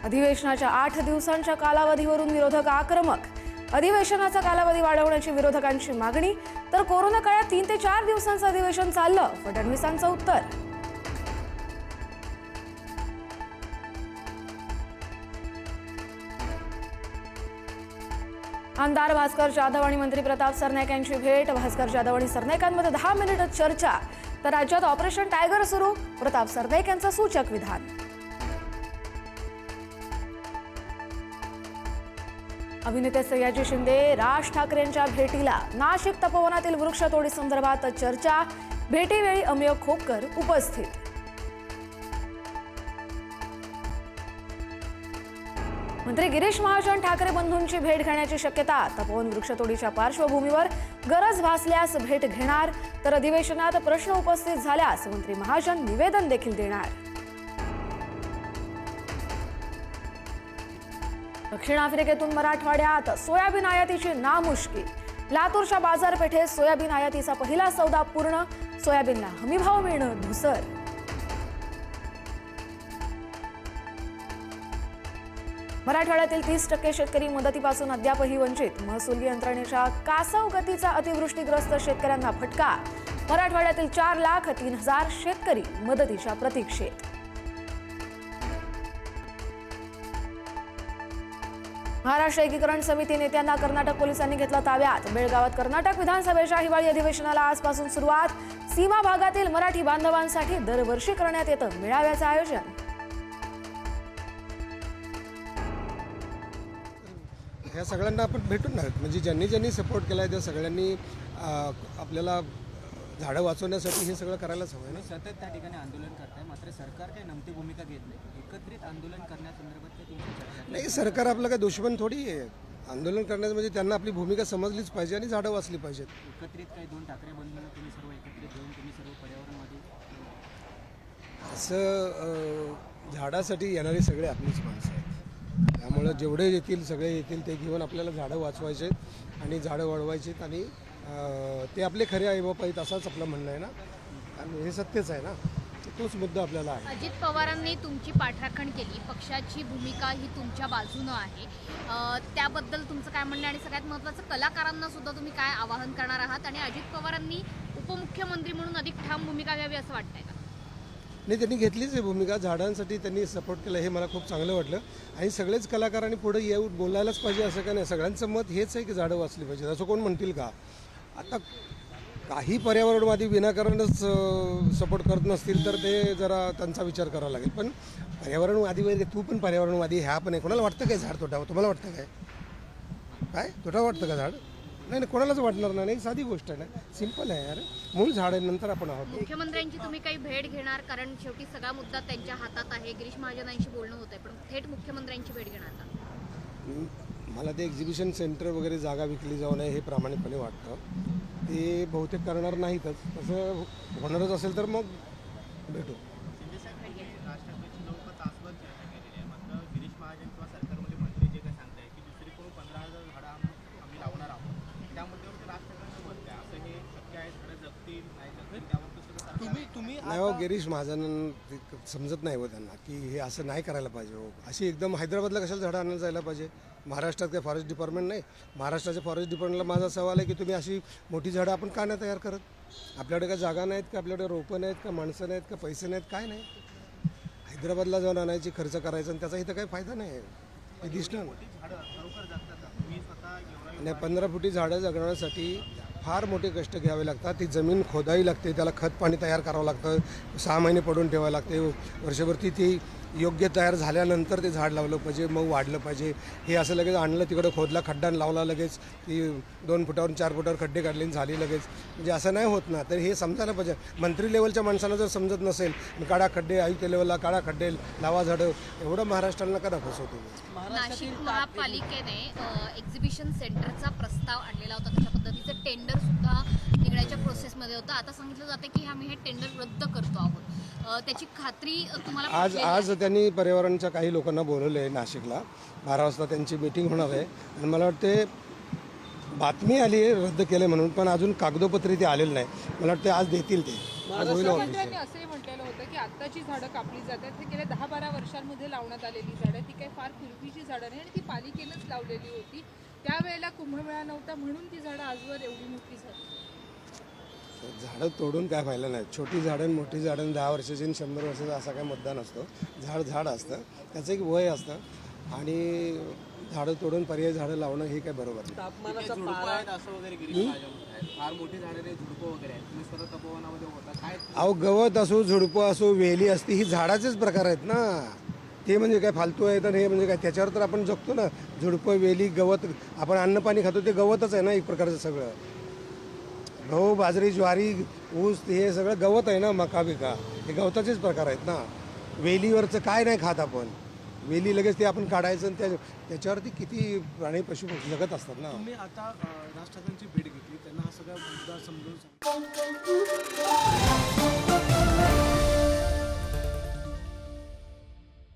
अधिवेशनाच्या 8 दिवसांच्या कालावधीवरून विरोधक आक्रमक. अधिवेशनाचा कालावधी वाढवण्याची विरोधकांची मागणी. तर कोरोना काळात 3 ते 4 दिवसांचं अधिवेशन चाललं, फडणवीसांचं उत्तर. आमदार भास्कर जाधव आणि मंत्री प्रताप सरनाईक यांची भेट. भास्कर जाधव आणि सरनाईकांमध्ये 10 मिनिट चर्चा. तर राज्यात ऑपरेशन टायगर सुरू. प्रताप सरनाईक यांचं सूचक विधान. अभिनेते सयाजी शिंदे राज ठाकरेंच्या भेटीला. नाशिक तपोवनातील वृक्षतोडी संदर्भात चर्चा. भेटीवेळी अमेय खोपकर उपस्थित. मंत्री गिरीश महाजन ठाकरे बंधूंची भेट घेण्याची शक्यता. तपोवन वृक्षतोडीच्या पार्श्वभूमीवर गरज भासल्यास भेट घेणार. तर अधिवेशनात प्रश्न उपस्थित झाल्यास मंत्री महाजन निवेदन देखील देणार. दक्षिण आफ्रिकेतून मराठवाड्यात सोयाबीन आयातीची नामुष्की. लातूरच्या बाजारपेठेत सोयाबीन आयातीचा पहिला सौदा पूर्ण. सोयाबीनला हमीभाव मिळणं धुसर. मराठवाड्यातील 30% शेतकरी मदतीपासून अद्यापही वंचित. महसूल यंत्रणेच्या कासव गतीचा अतिवृष्टीग्रस्त शेतकऱ्यांना फटका. मराठवाड्यातील 4,03,000 शेतकरी मदतीच्या प्रतीक्षेत. महाराष्ट्र एकीकरण समिती नेत्यांना कर्नाटक पोलिसांनी घेतलं ताब्यात. बेळगावात कर्नाटक विधानसभेच्या हिवाळी अधिवेशनाला आजपासून सुरुवात. सीमा भागातील मराठी बांधवांसाठी दरवर्षी करण्यात येतं मेळाव्याचं आयोजन. ह्या सगळ्यांना आपण भेटून नाही, म्हणजे ज्यांनी ज्यांनी सपोर्ट केला आहे त्या सगळ्यांनी आपल्याला झाडं वाचवण्यासाठी हे सगळं करायलाच हवं आहे ना. सतत त्या ठिकाणी आंदोलन करताय, मात्र सरकार काही नमती भूमिका घेत नाही. एकत्रित आंदोलन करण्यासंदर्भात काही तुमची चर्चा नाही, सरकार आपलं काय दुश्मन थोडी आहे. आंदोलन करण्याचं म्हणजे त्यांना आपली भूमिका समजलीच पाहिजे आणि झाडं वाचली पाहिजेत. एकत्रित काही 2 ठाकरे बंधूंना तुम्ही सर्व एकत्रित घेऊन तुम्ही सर्व पर्यावरणवादी असं झाडासाठी येणारी सगळे आपलीच माणसं आहेत. त्यामुळं जेवढे येतील सगळे येतील ते घेऊन आपल्याला झाडं वाचवायचे आणि झाडं वाढवायचीत आणि ते आपले खरे आईबाप आहेत असाच आपलं म्हणणं आहे ना. आणि हे सत्यच आहे ना, तोच मुद्दा आपल्याला आहे. अजित पवारांनी तुमची पाठराखण केली. पक्षाची भूमिका ही तुमच्या बाजूनं आहे. त्याबद्दल तुमचं काय म्हणणं आणि सगळ्यात महत्त्वाचं कलाकारांना सुद्धा तुम्ही काय आवाहन करणार आहात आणि अजित पवारांनी उपमुख्यमंत्री म्हणून अधिक ठाम भूमिका घ्यावी असं वाटतंय का? नाही, त्यांनी घेतलीच आहे भूमिका. झाडांसाठी त्यांनी सपोर्ट केलं हे मला खूप चांगलं वाटलं. आणि सगळेच कलाकारांनी पुढे येऊन बोलायलाच पाहिजे असं काय नाही. सगळ्यांचं मत हेच आहे की झाडं वाचली पाहिजे. असं कोण म्हणतील का? आता काही पर्यावरणवादी विनाकारणच सपोर्ट करत नसतील तर ते जरा त्यांचा विचार करावा लागेल. पण पर्यावरणवादी वगैरे तू पण पर्यावरणवादी ह्या पण आहे. कोणाला वाटतं काय झाड तोटावं? तुम्हाला वाटतं काय तोटावं वाटतं का झाड? नाही, कोणालाच वाटणार नाही. साधी गोष्ट आहे ना, सिंपल आहे यार. मूळ झाड आहे, नंतर आपण आहोत. मुख्यमंत्र्यांची तुम्ही काही भेट घेणार? कारण शेवटी सगळा मुद्दा त्यांच्या हातात आहे. गिरीश महाजनांशी बोलणं होत आहे, पण थेट मुख्यमंत्र्यांची भेट घेणार का? मला ते एक्झिबिशन सेंटर वगैरे जागा विकली जाऊ नये हे प्रामाणिकपणे वाटतं. ते बहुतेक करणार नाहीतच. तसं होणारच असेल तर मग भेटू. राष्ट्रपती लोक तासभर चर्चा केलेली आहे, मात्र गिरीश महाजन किंवा सरकारमध्ये मंत्री जे काय सांगताय की दुसरीकडून 15,000 झाडं आम्ही लावणार आहोत, त्या मुद्द्यावर राष्ट्रपती बोलत आहे. असं हे शक्य आहे? झाडं जगतील नाही जगतील त्यावर नाही हो, गिरीश महाजन समजत नाही हो त्यांना की हे असं नाही करायला पाहिजे हो. अशी एकदम हैदराबादला कशाला झाडं आणायला जायला पाहिजे? महाराष्ट्रात काय फॉरेस्ट डिपार्टमेंट नाही? महाराष्ट्राच्या फॉरेस्ट डिपार्टमेंटला माझा सवाल आहे की तुम्ही अशी मोठी झाडं आपण का नाही तयार करत? आपल्याकडे काय जागा नाहीत का? आपल्याकडे रोपं नाहीत का? माणसं नाहीत का? पैसे नाहीत? काय नाही? हैदराबादला जाऊन आणायची, खर्च करायचा आणि त्याचा इथं काही फायदा नाही आहे. हे दिसणार नाही. 15 फुटी झाडं जगण्यासाठी फार मोठे कष्ट घ्यावे लागतात. ती जमीन खोदावी लागते, त्याला खत पाणी तयार करावं लागतं, 6 महिने पडून ठेवावं लागते, वर्षभर ती योग्य तयार झाल्यानंतर ते झाड लावलं पाहिजे, मग वाढलं पाहिजे. हे असं लगेच आणलं, तिकडं खोदला, खड्डा लावला, लगेच ती 2 फुटावर 4 फुटावर खड्डे काढले झाली लगेच. म्हणजे असं नाही होत ना. तर हे समजायला पाहिजे. मंत्री लेवलच्या माणसाला जर समजत नसेल, काढा खड्डे, आयुक्त लेवलला काढा खड्डे, लावा झाडं, एवढं महाराष्ट्राला करा फसवतो. नाशिक महापालिकेने एक्झिबिशन सेंटरचा प्रस्ताव आणलेला होता. तशा पद्धतीचं टेंडर सुद्धा निघण्याच्या प्रोसेसमध्ये होतं. आता सांगितलं जातं की आम्ही हे टेंडर रद्द करतो आहोत. त्याची खात्री तुम्हाला आज त्यांनी पर्यावरणच्या काही लोकांना बोलवलं आहे नाशिकला. 12 वाजता त्यांची मीटिंग होणार आहे आणि मला वाटते बातमी आली आहे रद्द केले म्हणून, पण अजून कागदोपत्री ते आलेलं नाही. मला वाटते आज देतील ते. आज होईल ऑफिस मुख्यमंत्र्यांनी असंही म्हटलेलं होतं की आत्ताची झाडं कापली जातात ते गेल्या 10-12 वर्षांमध्ये लावण्यात आलेली झाडं ती काही फार पूर्वीची झाडं नाही आणि ती पालिकेनंच लावलेली होती. त्यावेळेला कुंभमेळा नव्हता म्हणून ती झाडं आजवर एवढी मोठी झाली. झाडं तोडून काय फायदा नाही. छोटी झाडं आणि मोठी झाडं आणि 10 वर्षाची आणि 100 वर्षाचा असा काय मुद्दा नसतो. झाड असतं, त्याचं एक वय असतं आणि झाडं तोडून पर्यायी झाडं लावणं हे काय बरोबर नाही. झुडपं आहेत असं वगैरे गिरीश महाजन म्हणतायत. फार मोठी झाडं नाही, झुडपं वगैरे आहेत. तुम्ही स्वतः तपोवनामध्ये होता काय अहो गवत असो, झुडपं असो, वेली असते, ही झाडाचेच प्रकार आहेत ना. ते म्हणजे काय फालतू आहे तर हे म्हणजे काय, त्याच्यावर तर आपण जगतो ना. झुडपं, वेली, गवत, आपण अन्न पाणी खातो ते गवतच आहे ना एक प्रकारचं सगळं. गहू, बाजरी, ज्वारी, ऊस हे सगळं गवत आहे ना. मका बिका हे गवताचेच प्रकार आहेत ना. वेलीवरचं काय नाही खात आपण. वेली लगेच ते आपण काढायचं आणि त्याच्यावरती किती प्राणी पशु जगत असतात ना. तुम्ही आता राज ठाकरेंची भेट घेतली, त्यांना हा सगळा मुद्दा समजून